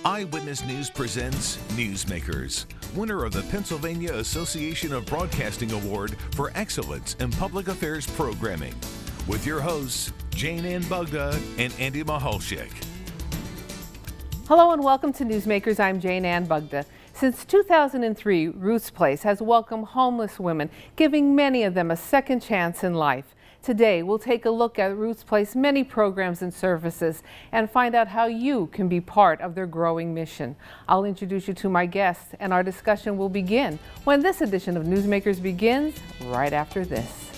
Eyewitness News presents Newsmakers, winner of the Pennsylvania Association of Broadcasting Award for Excellence in Public Affairs Programming, with your hosts, Jayne and Bugda and Andy Mahalchik. Hello and welcome to Newsmakers. I'm Jayne and Bugda. Since 2003, Ruth's Place has welcomed homeless women, giving many of them a second chance in life. Today, we'll take a look at Ruth's Place many programs and services and find out how you can be part of their growing mission. I'll introduce you to my guests, and our discussion will begin when this edition of Newsmakers begins right after this.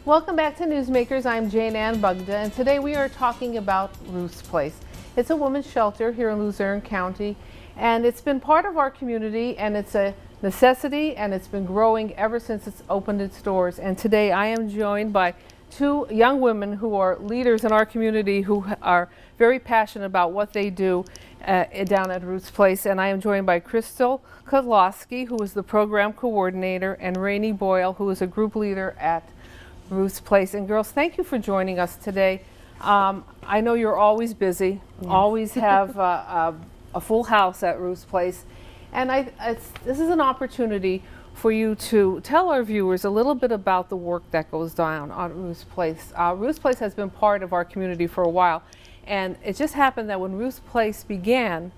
Welcome back to Newsmakers. I'm Jayne and Bugda, and today we are talking about Ruth's Place. It's a women's shelter here in Luzerne County, and it's been part of our community, and it's a necessity, and it's been growing ever since it's opened its doors. And today I am joined by two young women who are leaders in our community who are very passionate about what they do down at Ruth's Place. And I am joined by Crystal Kozlowski, who is the program coordinator, and Rainey Boyle, who is a group leader at Ruth's Place. And girls, thank you for joining us today. I know you're always busy, always have a full house at Ruth's Place. And this is an opportunity for you to tell our viewers a little bit about the work that goes down on Ruth's Place. Ruth's Place has been part of our community for a while, and it just happened that when Ruth's Place began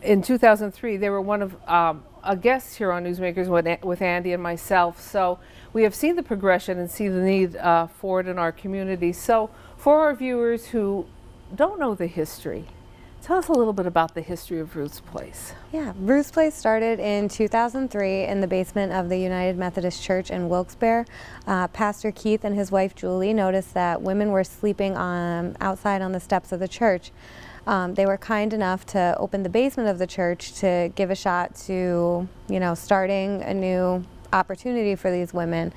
in 2003, they were one of a guest here on Newsmakers with Andy and myself. So we have seen the progression and see the need for it in our community. So for our viewers who don't know the history, tell us a little bit about the history of Ruth's Place. Yeah, Ruth's Place started in 2003 in the basement of the United Methodist Church in Wilkes-Barre. Pastor Keith and his wife Julie noticed that women were sleeping outside on the steps of the church. They were kind enough to open the basement of the church to give a shot to, starting a new opportunity for these women.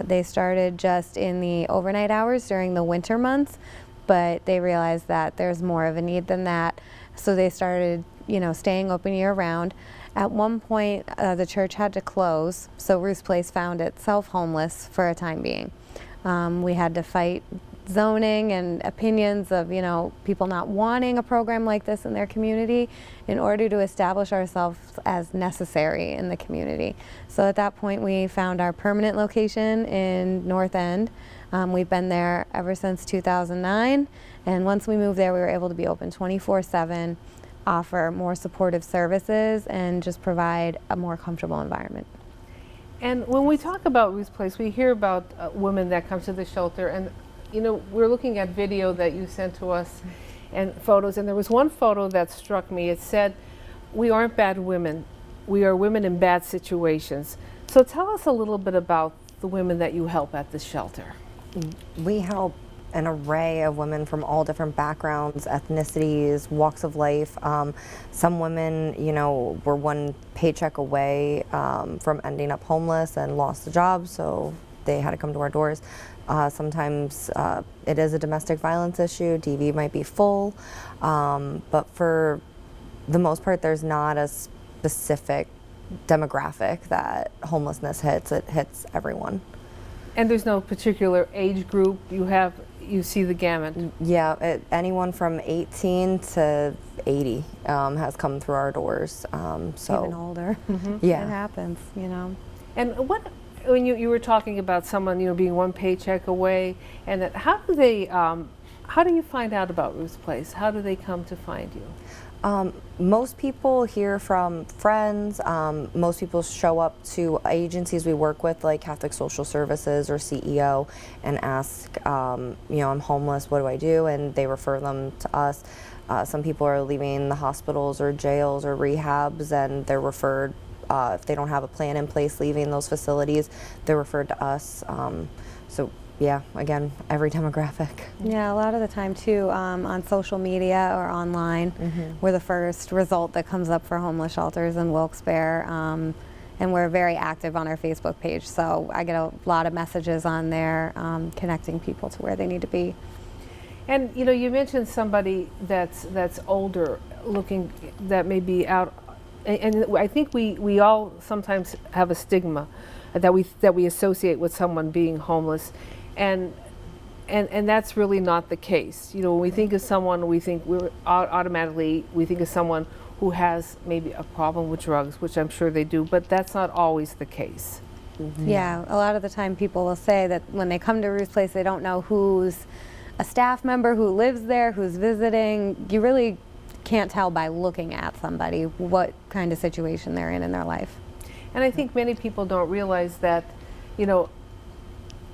They started just in the overnight hours during the winter months, but they realized that there's more of a need than that. So they started, staying open year round. At one point, the church had to close, so Ruth's Place found itself homeless for a time being. We had to fight zoning and opinions of, people not wanting a program like this in their community in order to establish ourselves as necessary in the community. So at that point, we found our permanent location in North End. We've been there ever since 2009, and once we moved there, we were able to be open 24/7, offer more supportive services, and just provide a more comfortable environment. And when we talk about Ruth's Place, we hear about women that come to the shelter, and we're looking at video that you sent to us and photos, and there was one photo that struck me. It said, "We aren't bad women, we are women in bad situations." So tell us a little bit about the women that you help at the shelter. We help an array of women from all different backgrounds, ethnicities, walks of life. Some women, were one paycheck away from ending up homeless and lost a job, so they had to come to our doors. Sometimes it is a domestic violence issue. DV might be full, but for the most part, there's not a specific demographic that homelessness hits. It hits everyone. And there's no particular age group you see the gamut? Yeah, anyone from 18 to 80 has come through our doors. So even older. Yeah, it happens, And when you were talking about someone being one paycheck away, and that, how do you find out about Ruth's Place? How do they come to find you? Most people hear from friends. Most people show up to agencies we work with, like Catholic Social Services or CEO, and ask, I'm homeless, what do I do? And they refer them to us. Some people are leaving the hospitals or jails or rehabs, and they're referred, if they don't have a plan in place leaving those facilities, they're referred to us. So yeah, again, every demographic. Yeah, a lot of the time too, on social media or online, we're the first result that comes up for homeless shelters in Wilkes-Barre, and we're very active on our Facebook page. So I get a lot of messages on there, connecting people to where they need to be. And you mentioned somebody that's older, looking, that may be out, and I think we all sometimes have a stigma that we associate with someone being homeless. And And that's really not the case. You know, when we think of someone, we think automatically we think of someone who has maybe a problem with drugs, which I'm sure they do, but that's not always the case. Yeah, a lot of the time people will say that when they come to Ruth's Place, they don't know who's a staff member, who lives there, who's visiting. You really can't tell by looking at somebody what kind of situation they're in their life. And I think many people don't realize that, you know,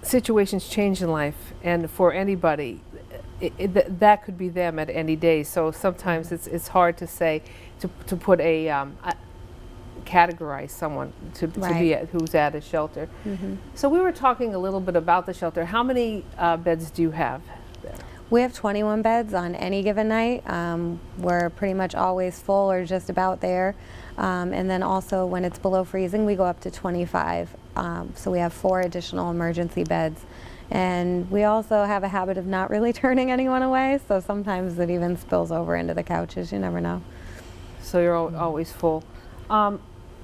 situations change in life, and for anybody, that could be them at any day. So sometimes it's hard to say, to put categorize someone to be who's at a shelter. So we were talking a little bit about the shelter. How many beds do you have there? We have 21 beds on any given night. We're pretty much always full or just about there. And then also when it's below freezing, we go up to 25. So we have 4 additional emergency beds. And we also have a habit of not really turning anyone away, so sometimes it even spills over into the couches. You never know. So you're always full.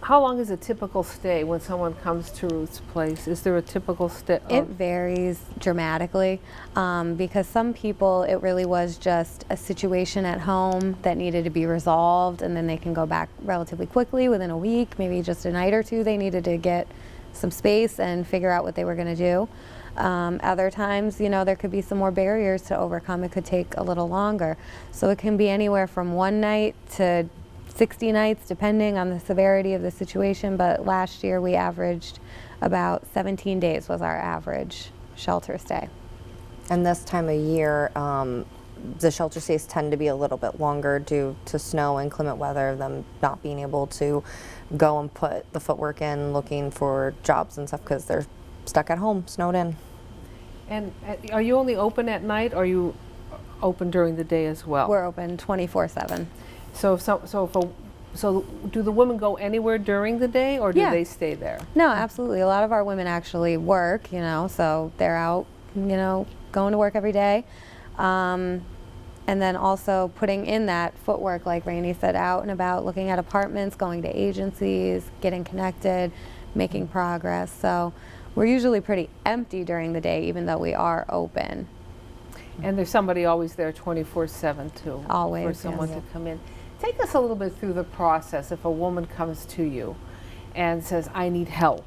How long is a typical stay when someone comes to Ruth's Place? Is there a typical stay? It varies dramatically because some people, it really was just a situation at home that needed to be resolved, and then they can go back relatively quickly within a week, maybe just a night or two. They needed to get some space and figure out what they were going to do. Other times, you know, there could be some more barriers to overcome. It could take a little longer. So it can be anywhere from 1 night to 60 nights, depending on the severity of the situation. But last year we averaged about 17 days was our average shelter stay. And this time of year, the shelter stays tend to be a little bit longer due to snow, inclement weather, them not being able to go and put the footwork in looking for jobs and stuff because they're stuck at home, snowed in. And are you only open at night, or are you open during the day as well? We're open 24/7. So do the women go anywhere during the day, or do they stay there? No, absolutely. A lot of our women actually work, you know, so they're out, you know, going to work every day. And then also putting in that footwork, like Rainey said, out and about, looking at apartments, going to agencies, getting connected, making progress. So we're usually pretty empty during the day, even though we are open. And there's somebody always there 24/7 too. Always, for someone yes. to come in. Take us a little bit through the process. If a woman comes to you and says, I need help,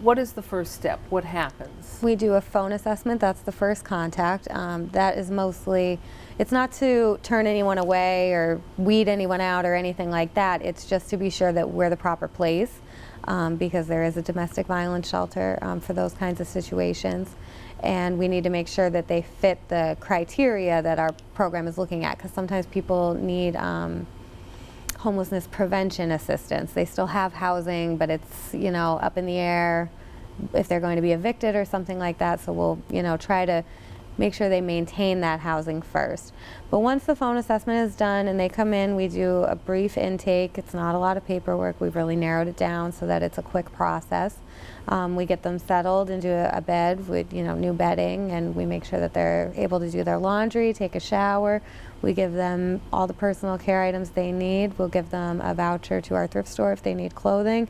what is the first step? What happens? We do a phone assessment. That's the first contact. That is mostly, it's not to turn anyone away or weed anyone out or anything like that. It's just to be sure that we're the proper place because there is a domestic violence shelter for those kinds of situations. And we need to make sure that they fit the criteria that our program is looking at, because sometimes people need homelessness prevention assistance. They still have housing, but it's, you know, up in the air if they're going to be evicted or something like that. So we'll, you know, try to make sure they maintain that housing first. But once the phone assessment is done and they come in, we do a brief intake. It's not a lot of paperwork. We've really narrowed it down so that it's a quick process. We get them settled into a bed with, you know, new bedding, and we make sure that they're able to do their laundry, take a shower. We give them all the personal care items they need. We'll give them a voucher to our thrift store if they need clothing.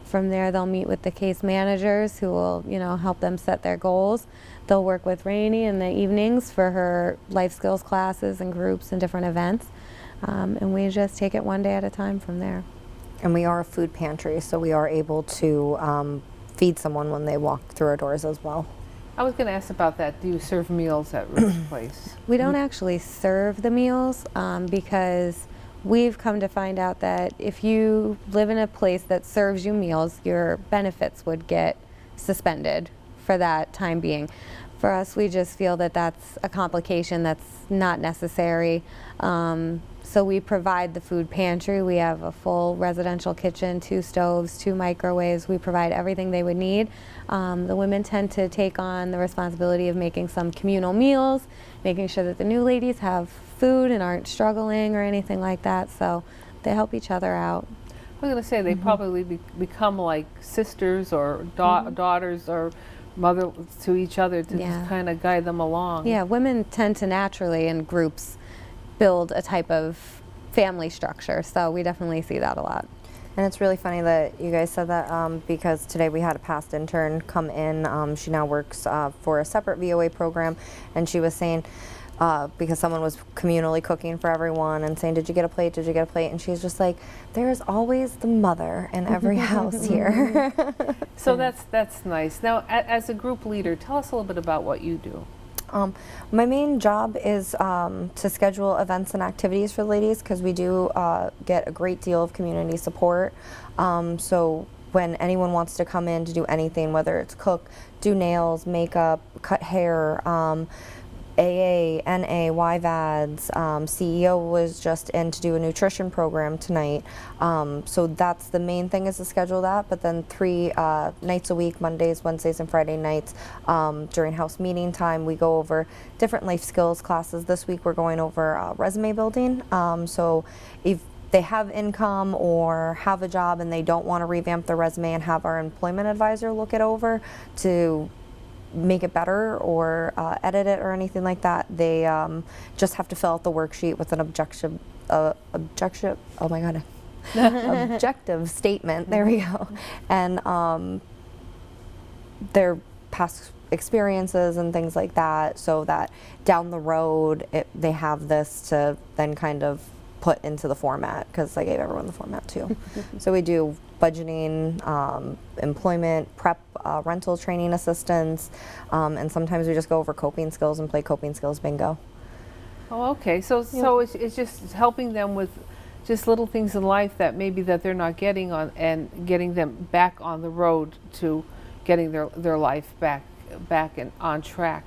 From there, they'll meet with the case managers who will, you know, help them set their goals. They'll work with Rainey in the evenings for her life skills classes and groups and different events. And we just take it one day at a time from there. And we are a food pantry, so we are able to feed someone when they walk through our doors as well. I was going to ask about that. Do you serve meals at Ruth's Place? We don't actually serve the meals because we've come to find out that if you live in a place that serves you meals, your benefits would get suspended for that time being. For us, we just feel that that's a complication that's not necessary. So we provide the food pantry. We have a full residential kitchen, 2 stoves, 2 microwaves. We provide everything they would need. The women tend to take on the responsibility of making some communal meals, making sure that the new ladies have food and aren't struggling or anything like that. So they help each other out. I was going to say they probably become like sisters or daughters or mother to each other to just kind of guide them along. Yeah, women tend to naturally in groups build a type of family structure, so we definitely see that a lot. And it's really funny that you guys said that because today we had a past intern come in. She now works for a separate VOA program, and she was saying, because someone was communally cooking for everyone and saying, did you get a plate, did you get a plate? And she's just like, there's always the mother in every house here. So that's nice. Now, as a group leader, tell us a little bit about what you do. My main job is to schedule events and activities for the ladies, because we do get a great deal of community support. So when anyone wants to come in to do anything, whether it's cook, do nails, makeup, cut hair, AA, NA, YVADs, CEO was just in to do a nutrition program tonight. So that's the main thing, is to schedule that. But then 3 nights a week, Mondays, Wednesdays, and Friday nights, during house meeting time, we go over different life skills classes. This week we're going over resume building. So if they have income or have a job and they don't want to revamp their resume and have our employment advisor look it over to make it better or edit it or anything like that, they just have to fill out the worksheet with an objective statement. There we go. And their past experiences and things like that, so that down the road they have this to then kind of put into the format, because I gave everyone the format too. So we do budgeting, employment prep, rental training assistance, and sometimes we just go over coping skills and play coping skills bingo. Oh, okay. So it's just helping them with just little things in life that maybe that they're not getting on, and getting them back on the road to getting their life back and on track.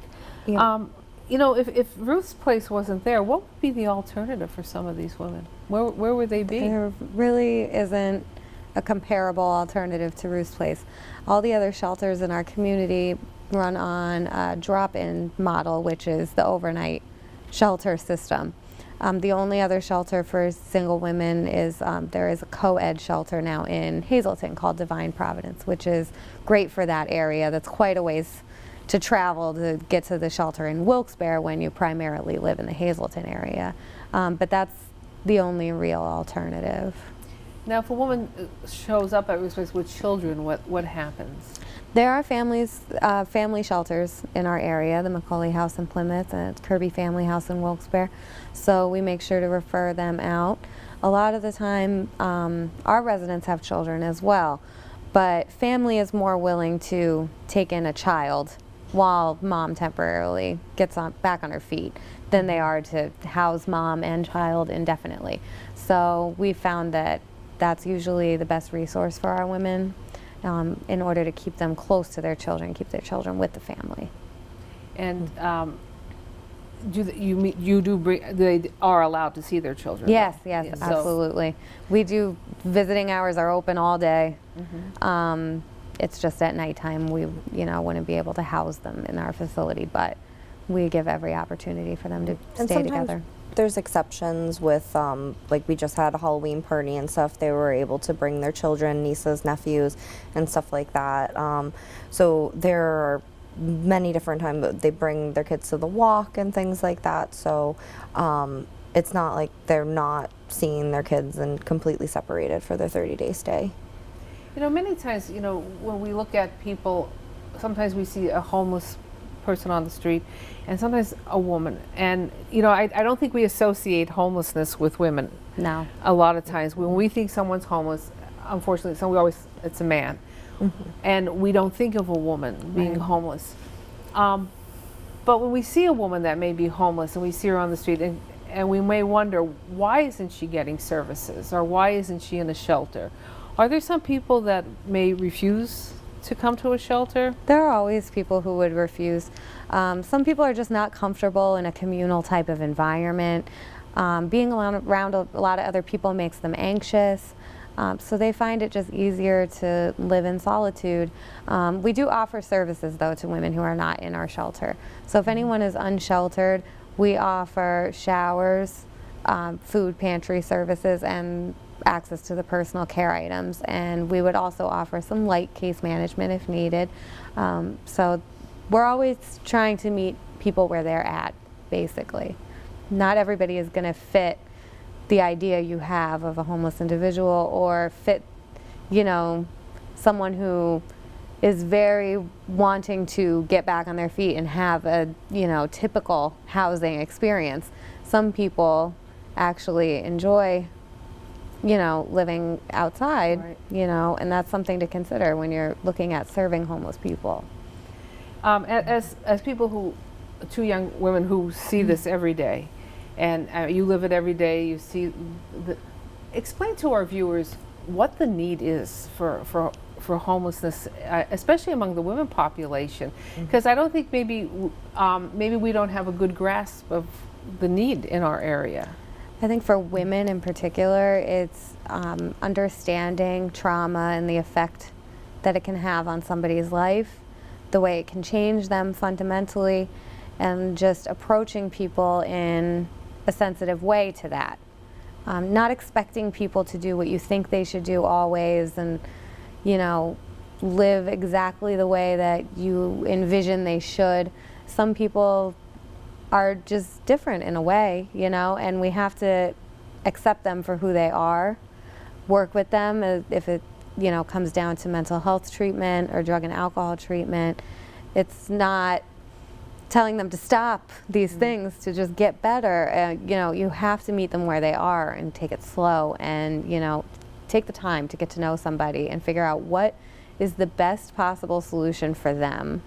Yeah. You know, if Ruth's Place wasn't there, what would be the alternative for some of these women? Where would they be? There really isn't a comparable alternative to Ruth's Place. All the other shelters in our community run on a drop-in model, which is the overnight shelter system. The only other shelter for single women is there is a co-ed shelter now in Hazleton called Divine Providence, which is great for that area. That's quite a ways to travel to get to the shelter in Wilkes-Barre when you primarily live in the Hazleton area. But that's the only real alternative. Now, if a woman shows up at Ruth's Place with children, what happens? There are family shelters in our area, the Macaulay House in Plymouth and Kirby Family House in Wilkes-Barre. So we make sure to refer them out. A lot of the time, our residents have children as well, but family is more willing to take in a child while mom temporarily gets back on her feet than they are to house mom and child indefinitely. So we found that that's usually the best resource for our women in order to keep them close to their children, keep their children with the family. And they are allowed to see their children? Yes, yes, So absolutely. We do, visiting hours are open all day. Mm-hmm. It's just at nighttime we wouldn't be able to house them in our facility, but we give every opportunity for them to stay together. There's exceptions with, like we just had a Halloween party and stuff. They were able to bring their children, nieces, nephews, and stuff like that. So there are many different times they bring their kids to the walk and things like that. So it's not like they're not seeing their kids and completely separated for their 30-day stay. You know, many times, when we look at people, sometimes we see a homeless person on the street and sometimes a woman. And, I don't think we associate homelessness with women. No. A lot of times when we think someone's homeless, unfortunately, it's a man. Mm-hmm. And we don't think of a woman being homeless. But when we see a woman that may be homeless and we see her on the street and we may wonder, why isn't she getting services, or why isn't she in a shelter? Are there some people that may refuse to come to a shelter? There are always people who would refuse. Some people are just not comfortable in a communal type of environment. Being around a lot of other people makes them anxious. So they find it just easier to live in solitude. We do offer services, though, to women who are not in our shelter. So if anyone is unsheltered, we offer showers, food pantry services, and access to the personal care items. And we would also offer some light case management if needed. So we're always trying to meet people where they're at, basically. Not everybody is going to fit the idea you have of a homeless individual or fit you know, someone who is very wanting to get back on their feet and have a, you know, typical housing experience. Some people actually enjoy, you know, living outside, Right. you know, and that's something to consider when you're looking at serving homeless people. As people who, two young women who see this every day, and you live it every day, you see, explain to our viewers what the need is for homelessness, especially among the women population, because I don't think maybe we don't have a good grasp of the need in our area. I think for women in particular, it's understanding trauma and the effect that it can have on somebody's life, the way it can change them fundamentally, and just approaching people in a sensitive way to that. Not expecting people to do what you think they should do always, and, you know, live exactly the way that you envision they should. Some people are just different in a way, you know, and we have to accept them for who they are, work with them if it, you know, comes down to mental health treatment or drug and alcohol treatment. It's not telling them to stop these things to just get better. You know, you have to meet them where they are and take it slow, and, you know, take the time to get to know somebody and figure out what is the best possible solution for them.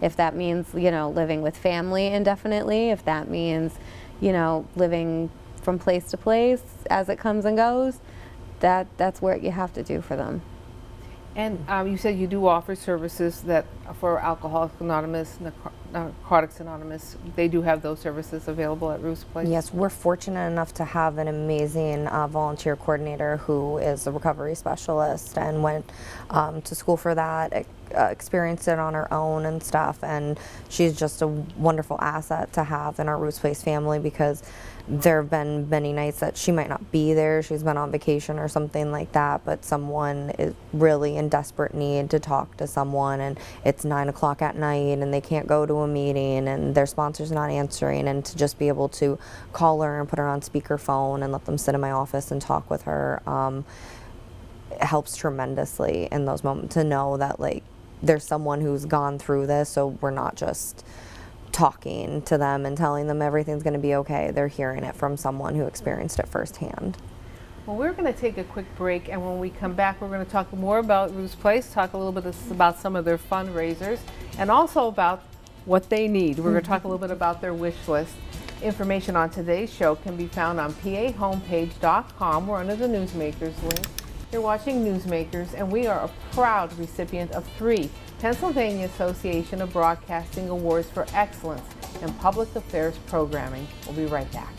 If that means, you know, living with family indefinitely, if that means, you know, living from place to place as it comes and goes, that's what you have to do for them. And you said you do offer services that for Alcoholics Anonymous, Narcotics Anonymous. They do have those services available at Ruth's Place? Yes, we're fortunate enough to have an amazing volunteer coordinator who is a recovery specialist and went to school for that, experienced it on her own and stuff, and she's just a wonderful asset to have in our Ruth's Place family, because there have been many nights that she might not be there, she's been on vacation or something like that, but someone is really in desperate need to talk to someone, and it's 9 o'clock at night and they can't go to a meeting and their sponsor's not answering, and to just be able to call her and put her on speakerphone and let them sit in my office and talk with her, it helps tremendously in those moments to know that, like, there's someone who's gone through this, so we're not just talking to them and telling them everything's going to be okay. They're hearing it from someone who experienced it firsthand. Well, we're going to take a quick break, and when we come back, we're going to talk more about Ruth's Place, talk a little bit about some of their fundraisers, and also about what they need. We're going to talk a little bit about their wish list. Information on today's show can be found on pahomepage.com or under the Newsmakers link. You're watching Newsmakers, and we are a proud recipient of 3 Pennsylvania Association of Broadcasting Awards for Excellence in Public Affairs Programming. We'll be right back.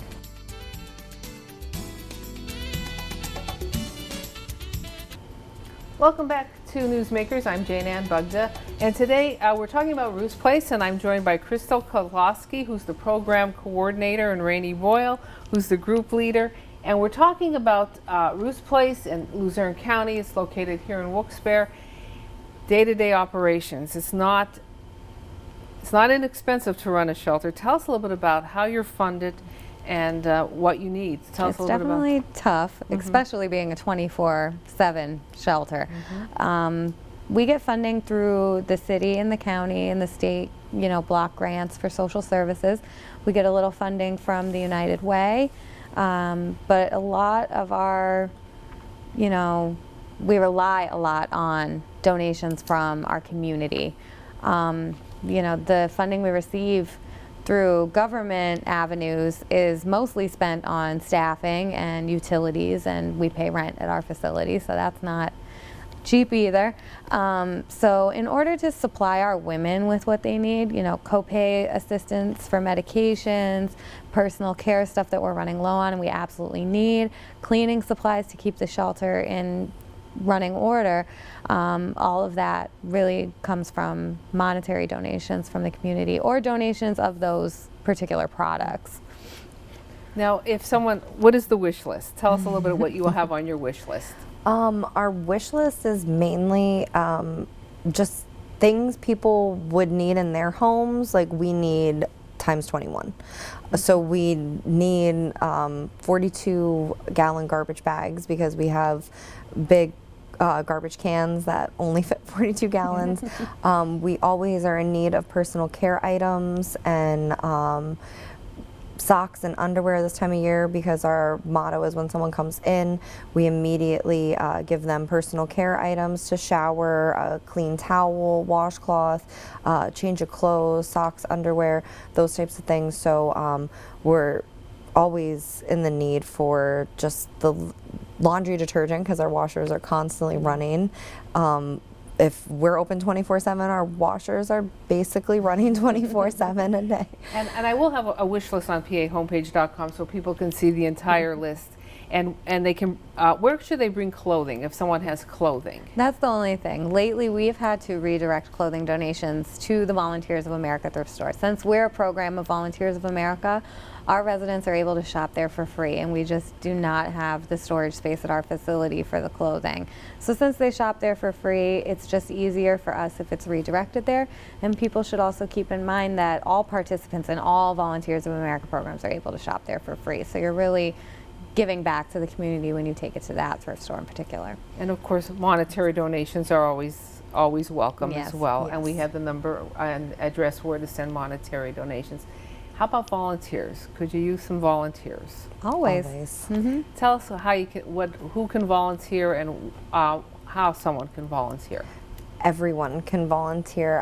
Welcome back to Newsmakers. I'm Jayne Bugda, and today we're talking about Ruth's Place, and I'm joined by Crystal Kozlowski, who's the program coordinator, and Rainey Boyle, who's the group leader. And we're talking about Ruth's Place in Luzerne County. It's located here in Wilkes-Barre. Day-to-day operations. It's not inexpensive to run a shelter. Tell us a little bit about how you're funded and what you need. Tell us a little bit about. It's definitely tough, especially being a 24/7 shelter. We get funding through the city and the county and the state, you know, block grants for social services. We get a little funding from the United Way. But a lot of our, you know, we rely a lot on donations from our community. You know, the funding we receive through government avenues is mostly spent on staffing and utilities, and we pay rent at our facility, so that's not cheap either. So in order to supply our women with what they need, you know, copay assistance for medications, personal care stuff that we're running low on and we absolutely need, cleaning supplies to keep the shelter in running order, all of that really comes from monetary donations from the community or donations of those particular products. Now, if someone, what is the wish list? Tell us a little bit of what you will have on your wish list. Our wish list is mainly just things people would need in their homes. Like, we need times 21. So we need 42-gallon garbage bags because we have big garbage cans that only fit 42 gallons. We always are in need of personal care items and socks and underwear this time of year, because our motto is when someone comes in, we immediately give them personal care items to shower, a clean towel, washcloth, change of clothes, socks, underwear, those types of things. So we're always in the need for just the laundry detergent, because our washers are constantly running. If we're open 24/7, our washers are basically running 24/7 a day. And I will have a wish list on pahomepage.com so people can see the entire list. And they can, where should they bring clothing if someone has clothing? That's the only thing. Lately, we've had to redirect clothing donations to the Volunteers of America thrift store. Since we're a program of Volunteers of America, our residents are able to shop there for free, and we just do not have the storage space at our facility for the clothing. So since they shop there for free, it's just easier for us if it's redirected there. And people should also keep in mind that all participants in all Volunteers of America programs are able to shop there for free. So you're really giving back to the community when you take it to that thrift store in particular. And of course, monetary donations are always welcome as well. Yes. And we have the number and address where to send monetary donations. How about volunteers? Could you use some volunteers? Always. Always. Tell us how you can, who can volunteer and how someone can volunteer. Everyone can volunteer.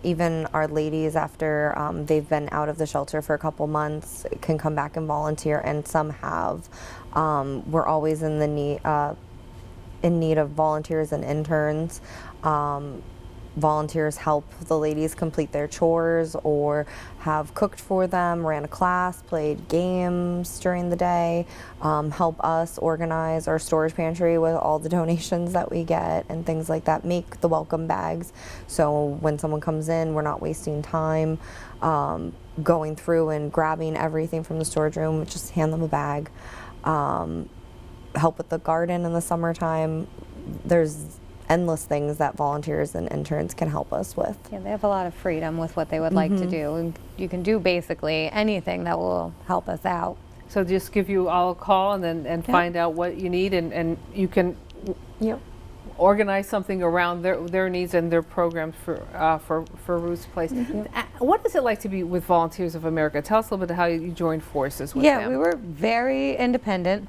Even our ladies, after they've been out of the shelter for a couple months, can come back and volunteer, and some have. We're always in the need of volunteers and interns. Volunteers help the ladies complete their chores or have cooked for them, ran a class, played games during the day, help us organize our storage pantry with all the donations that we get and things like that, make the welcome bags. So when someone comes in, we're not wasting time going through and grabbing everything from the storage room, just hand them a bag. Help with the garden in the summertime. There's endless things that volunteers and interns can help us with. Yeah, they have a lot of freedom with what they would like to do. And you can do basically anything that will help us out. So just give you all a call and find out what you need, and you can organize something around their needs and their programs for Ruth's Place. What is it like to be with Volunteers of America? Tell us a little bit how you joined forces with them. Yeah, we were very independent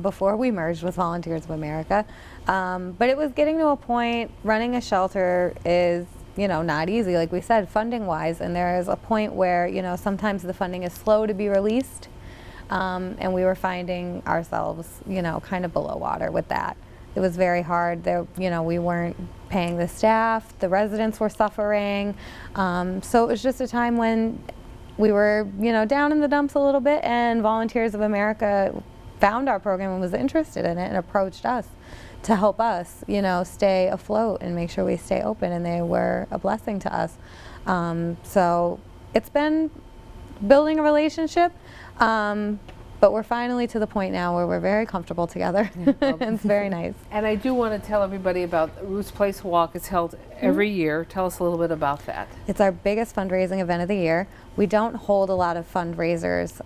before we merged with Volunteers of America. But it was getting to a point, running a shelter is, not easy, like we said, funding wise. And there is a point where, sometimes the funding is slow to be released. And we were finding ourselves, kind of below water with that. It was very hard. There, we weren't paying the staff, the residents were suffering. So it was just a time when we were, down in the dumps a little bit, and Volunteers of America found our program and was interested in it and approached us to help us, stay afloat and make sure we stay open, and they were a blessing to us. So it's been building a relationship, but we're finally to the point now where we're very comfortable together. It's very nice. And I do want to tell everybody about Ruth's Place Walk. It's held every year. Tell us a little bit about that. It's our biggest fundraising event of the year. We don't hold a lot of fundraisers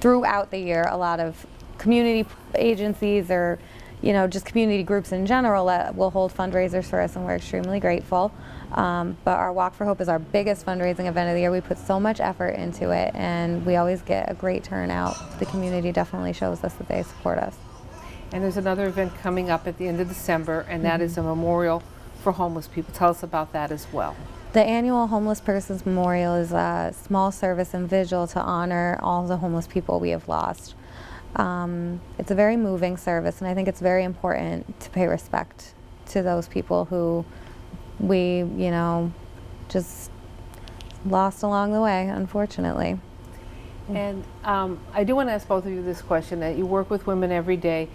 throughout the year. A lot of community agencies or just community groups in general that will hold fundraisers for us, and we're extremely grateful. But our Walk for Hope is our biggest fundraising event of the year. We put so much effort into it, and we always get a great turnout. The community definitely shows us that they support us. And there's another event coming up at the end of December, and that is a memorial for homeless people. Tell us about that as well. The annual Homeless Persons Memorial is a small service and vigil to honor all the homeless people we have lost. It's a very moving service, and I think it's very important to pay respect to those people who we, just lost along the way, unfortunately. And I do want to ask both of you this question. That you work with women every day,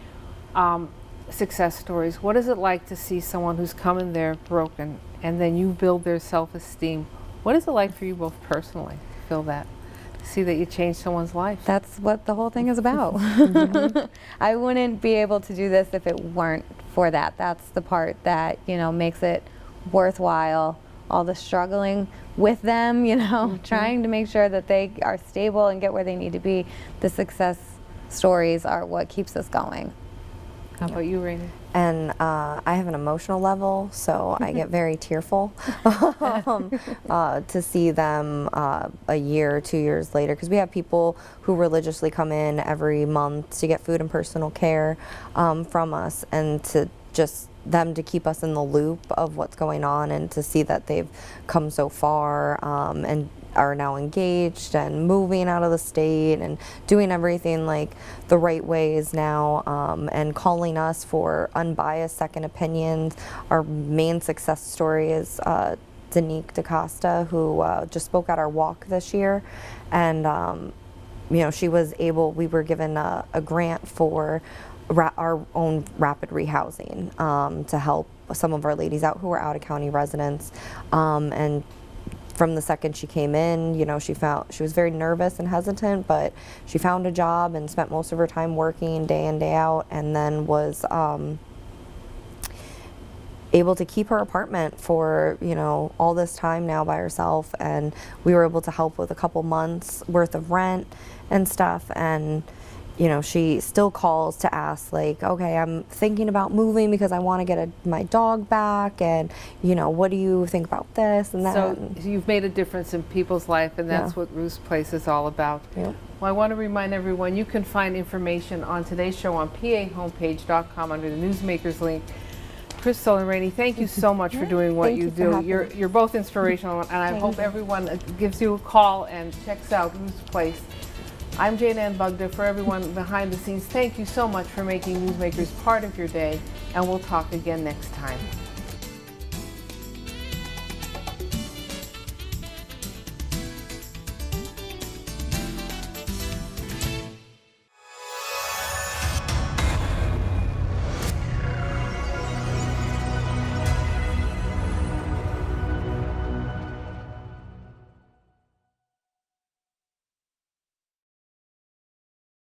success stories. What is it like to see someone who's come in there broken, and then you build their self-esteem? What is it like for you both personally to feel that? See that you changed someone's life? That's what the whole thing is about. I wouldn't be able to do this if it weren't for that. That's the part that, makes it worthwhile. All the struggling with them, trying to make sure that they are stable and get where they need to be. The success stories are what keeps us going. How about you, Rainey? And I have an emotional level, so I get very tearful to see them a year, 2 years later, because we have people who religiously come in every month to get food and personal care from us, and to just them to keep us in the loop of what's going on, and to see that they've come so far and are now engaged and moving out of the state and doing everything like the right ways now, and calling us for unbiased second opinions. Our main success story is Danique DaCosta, who just spoke at our walk this year, and you know, she was able, we were given a grant for our own rapid rehousing to help some of our ladies out who were out of county residents, and from the second she came in, you know, she was very nervous and hesitant, but she found a job and spent most of her time working day in, day out, and then was able to keep her apartment for, you know, all this time now by herself. And we were able to help with a couple months worth of rent and stuff. And you know, she still calls to ask, like, okay, I'm thinking about moving because I want to get my dog back, and, you know, what do you think about this and that? So you've made a difference in people's life, and that's what Ruth's Place is all about. Yeah. Well, I want to remind everyone, you can find information on today's show on pahomepage.com under the Newsmakers link. Crystal and Rainey, thank you so much for doing what you do. You're both inspirational, and I hope everyone gives you a call and checks out Ruth's Place. I'm Jayne Bugda. For everyone behind the scenes, thank you so much for making Newsmakers part of your day, and we'll talk again next time.